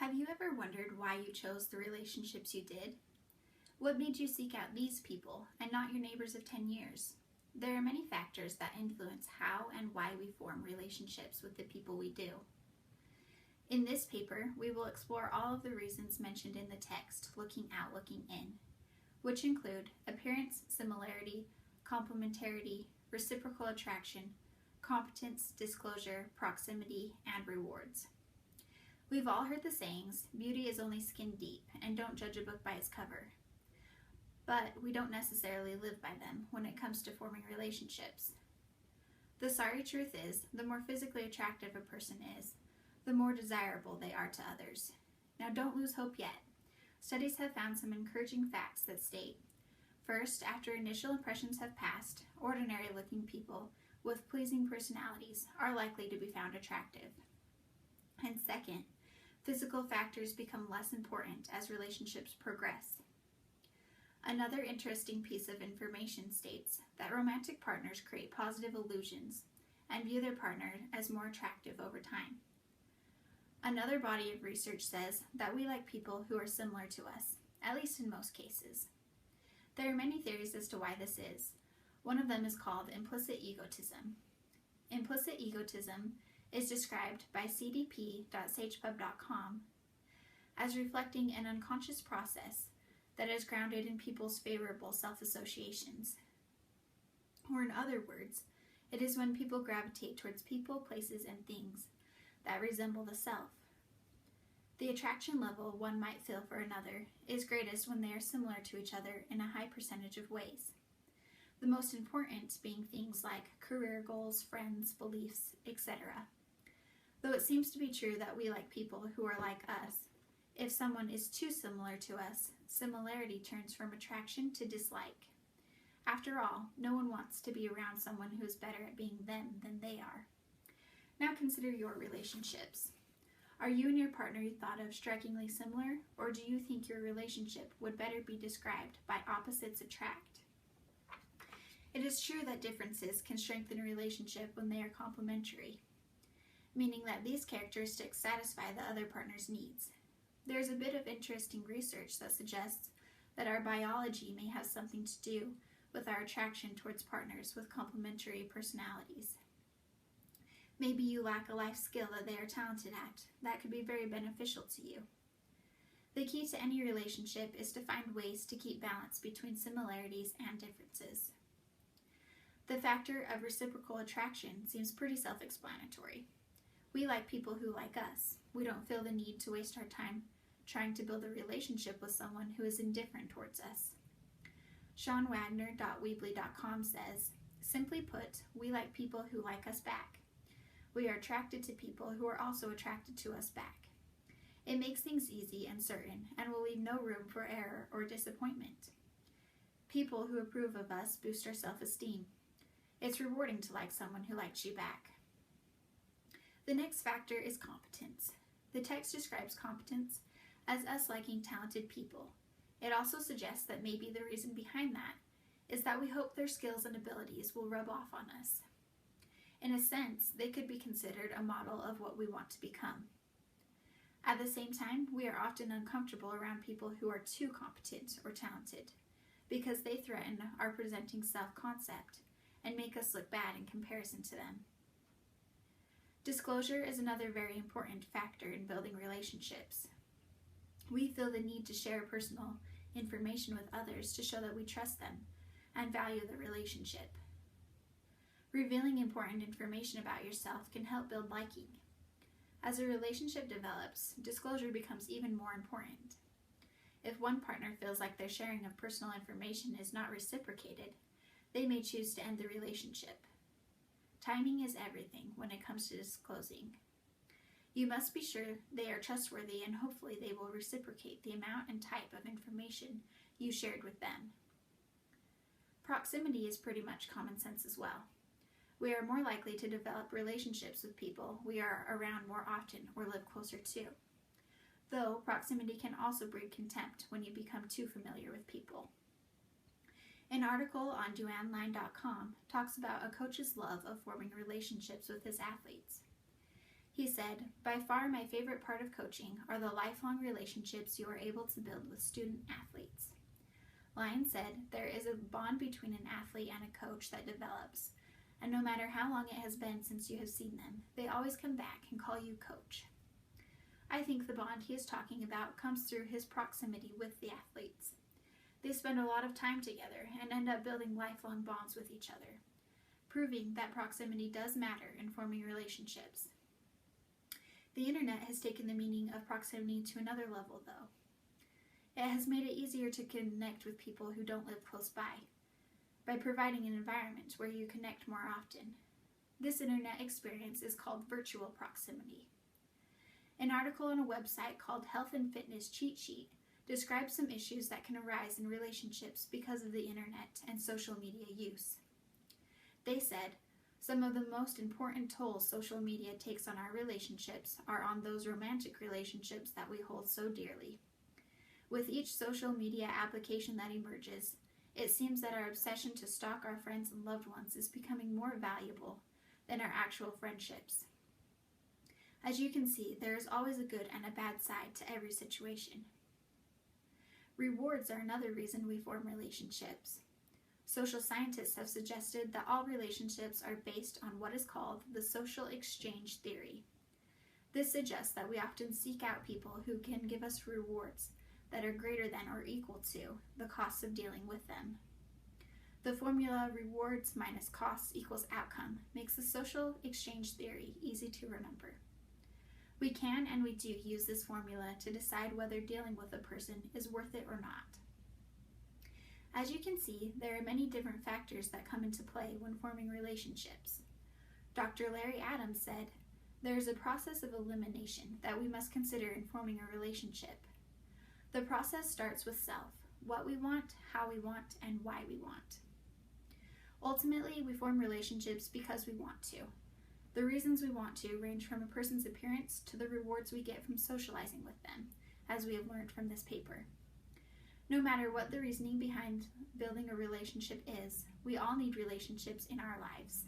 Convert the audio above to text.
Have you ever wondered why you chose the relationships you did? What made you seek out these people and not your neighbors of 10 years? There are many factors that influence how and why we form relationships with the people we do. In this paper, we will explore all of the reasons mentioned in the text, looking out, looking in, which include appearance, similarity, complementarity, reciprocal attraction, competence, disclosure, proximity, and rewards. We've all heard the sayings, beauty is only skin deep, and don't judge a book by its cover. But we don't necessarily live by them when it comes to forming relationships. The sorry truth is, the more physically attractive a person is, the more desirable they are to others. Now don't lose hope yet. Studies have found some encouraging facts that state, first, after initial impressions have passed, ordinary-looking people with pleasing personalities are likely to be found attractive. And second, physical factors become less important as relationships progress. Another interesting piece of information states that romantic partners create positive illusions and view their partner as more attractive over time. Another body of research says that we like people who are similar to us, at least in most cases. There are many theories as to why this is. One of them is called implicit egotism. Implicit egotism is described by cdp.sagepub.com as reflecting an unconscious process that is grounded in people's favorable self-associations. Or in other words, it is when people gravitate towards people, places, and things that resemble the self. The attraction level one might feel for another is greatest when they are similar to each other in a high percentage of ways. The most important being things like career goals, friends, beliefs, etc. Though it seems to be true that we like people who are like us, if someone is too similar to us, similarity turns from attraction to dislike. After all, no one wants to be around someone who is better at being them than they are. Now consider your relationships. Are you and your partner thought of strikingly similar, or do you think your relationship would better be described by opposites attract? It is true that differences can strengthen a relationship when they are complementary, meaning that these characteristics satisfy the other partner's needs. There is a bit of interesting research that suggests that our biology may have something to do with our attraction towards partners with complementary personalities. Maybe you lack a life skill that they are talented at that could be very beneficial to you. The key to any relationship is to find ways to keep balance between similarities and differences. The factor of reciprocal attraction seems pretty self-explanatory. We like people who like us. We don't feel the need to waste our time trying to build a relationship with someone who is indifferent towards us. SeanWagner.weebly.com says, simply put, we like people who like us back. We are attracted to people who are also attracted to us back. It makes things easy and certain and will leave no room for error or disappointment. People who approve of us boost our self-esteem. It's rewarding to like someone who likes you back. The next factor is competence. The text describes competence as us liking talented people. It also suggests that maybe the reason behind that is that we hope their skills and abilities will rub off on us. In a sense, they could be considered a model of what we want to become. At the same time, we are often uncomfortable around people who are too competent or talented because they threaten our presenting self-concept and make us look bad in comparison to them. Disclosure is another very important factor in building relationships. We feel the need to share personal information with others to show that we trust them and value the relationship. Revealing important information about yourself can help build liking. As a relationship develops, disclosure becomes even more important. If one partner feels like their sharing of personal information is not reciprocated, they may choose to end the relationship. Timing is everything when it comes to disclosing. You must be sure they are trustworthy and hopefully they will reciprocate the amount and type of information you shared with them. Proximity is pretty much common sense as well. We are more likely to develop relationships with people we are around more often or live closer to. Though proximity can also breed contempt when you become too familiar with people. An article on DuaneLine.com talks about a coach's love of forming relationships with his athletes. He said, "By far my favorite part of coaching are the lifelong relationships you are able to build with student athletes." Lyon said, "There is a bond between an athlete and a coach that develops, and no matter how long it has been since you have seen them, they always come back and call you coach." I think the bond he is talking about comes through his proximity with the athletes. They spend a lot of time together and end up building lifelong bonds with each other, proving that proximity does matter in forming relationships. The internet has taken the meaning of proximity to another level, though. It has made it easier to connect with people who don't live close by providing an environment where you connect more often. This internet experience is called virtual proximity. An article on a website called Health and Fitness Cheat Sheet describes some issues that can arise in relationships because of the internet and social media use. They said, "Some of the most important tolls social media takes on our relationships are on those romantic relationships that we hold so dearly. With each social media application that emerges, it seems that our obsession to stalk our friends and loved ones is becoming more valuable than our actual friendships. As you can see, there is always a good and a bad side to every situation." Rewards are another reason we form relationships. Social scientists have suggested that all relationships are based on what is called the social exchange theory. This suggests that we often seek out people who can give us rewards that are greater than or equal to the costs of dealing with them. The formula rewards minus costs equals outcome makes the social exchange theory easy to remember. We can and we do use this formula to decide whether dealing with a person is worth it or not. As you can see, there are many different factors that come into play when forming relationships. Dr. Larry Adams said, "There is a process of elimination that we must consider in forming a relationship. The process starts with self, what we want, how we want, and why we want. Ultimately, we form relationships because we want to. The reasons we want to range from a person's appearance to the rewards we get from socializing with them, as we have learned from this paper. No matter what the reasoning behind building a relationship is, we all need relationships in our lives."